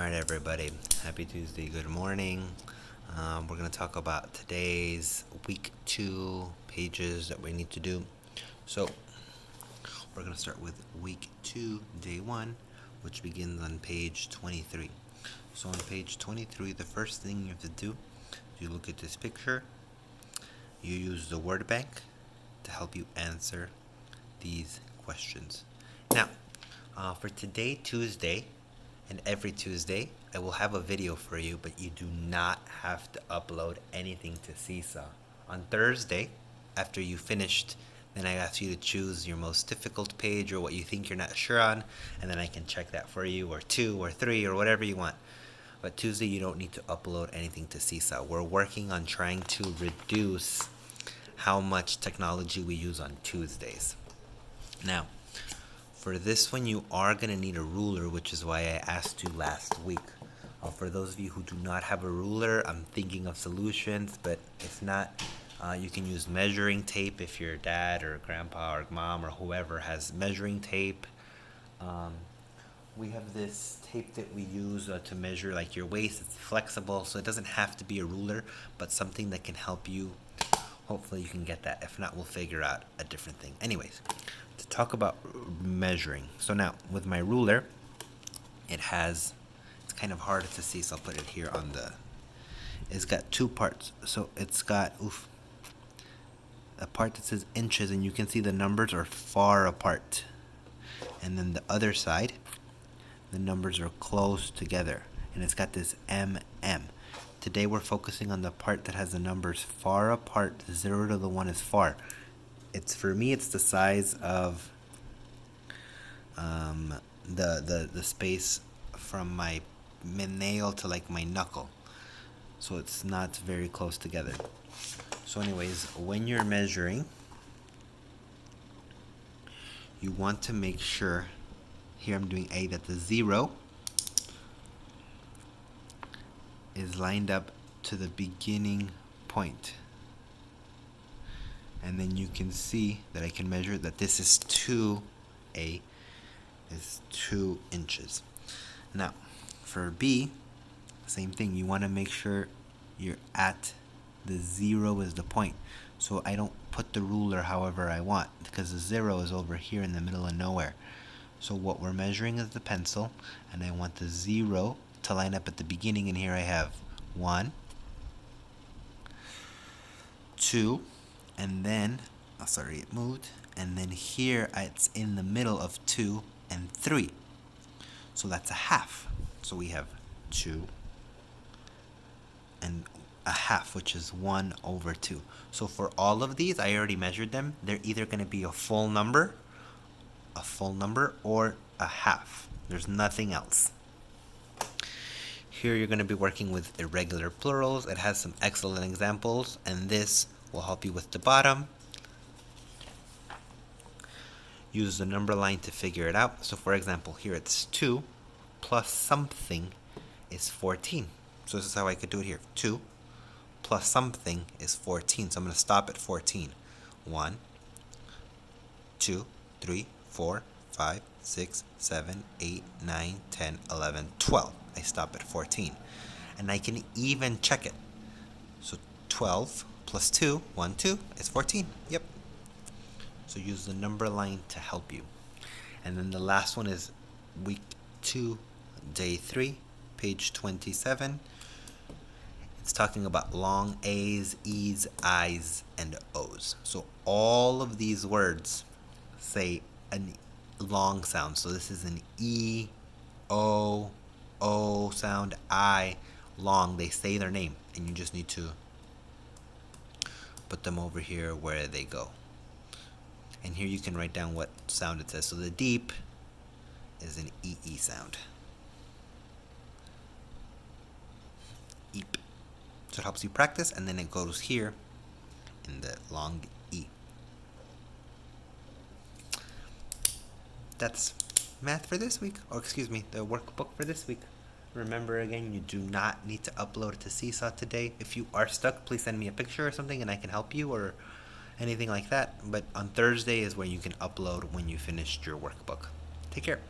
Alright, everybody. Happy Tuesday. Good morning. We're going to talk about today's week 2 pages that we need to do. So, we're going to start with week 2, day 1, which begins on page 23. So, on page 23, the first thing you have to do is you look at this picture. You use the word bank to help you answer these questions. Now, for today, Tuesday, and every Tuesday, I will have a video for you, but you do not have to upload anything to Seesaw. On Thursday, after you finished, then I ask you to choose your most difficult page or what you think you're not sure on, and then I can check that for you, or 2 or 3 or whatever you want. But Tuesday, you don't need to upload anything to Seesaw. We're working on trying to reduce how much technology we use on Tuesdays. Now, for this one, you are going to need a ruler, which is why I asked you last week. For those of you who do not have a ruler, I'm thinking of solutions, but if not, you can use measuring tape if your dad or grandpa or mom or whoever has measuring tape. We have this tape that we use to measure like your waist. It's flexible, so it doesn't have to be a ruler, but something that can help you. Hopefully you can get that. If not, we'll figure out a different thing. Anyways, to talk about measuring. So now, with my ruler, it's kind of hard to see, so I'll put it here on it's got 2 parts. So it's got, a part that says inches, and you can see the numbers are far apart. And then the other side, the numbers are close together. And it's got this MM. Today we're focusing on the part that has the numbers far apart. 0 to the 1 is far. For me, it's the size of the space from my nail to like my knuckle. So it's not very close together. So anyways, when you're measuring, you want to make sure, here I'm doing A, that the 0 is lined up to the beginning point. And then you can see that I can measure that this is 2A is 2 inches. Now, for B, same thing. You want to make sure you're at the 0 is the point. So I don't put the ruler however I want, because the 0 is over here in the middle of nowhere. So what we're measuring is the pencil, and I want the 0 to line up at the beginning, and here I have 1, 2, and then, it moved, and then here it's in the middle of 2 and 3. So that's a half. So we have 2 and a half, which is 1 over 2. So for all of these, I already measured them. They're either going to be a full number, or a half. There's nothing else. Here you're going to be working with irregular plurals. It has some excellent examples, and this will help you with the bottom. Use the number line to figure it out. So for example, here it's 2 plus something is 14. So this is how I could do it here. 2 plus something is 14. So I'm going to stop at 14. 1, 2, 3, 4, 5, 6, 7, 8, 9, 10, 11, 12. I stop at 14. And I can even check it. So 12 plus 2, 1, 2, is 14. Yep. So use the number line to help you. And then the last one is week 2, day 3, page 27. It's talking about long A's, E's, I's, and O's. So all of these words say a long sound. So this is an E, O sound, I, long. They say their name, and you just need to put them over here where they go. And here you can write down what sound it says. So the deep is an EE sound. Eep. So it helps you practice, and then it goes here in the long E. That's math for this week, or excuse me, the workbook for this week. Remember again, you do not need to upload it to Seesaw today. If you are stuck, please send me a picture or something and I can help you, or anything like that. But on Thursday is where you can upload when you finished your workbook. Take care.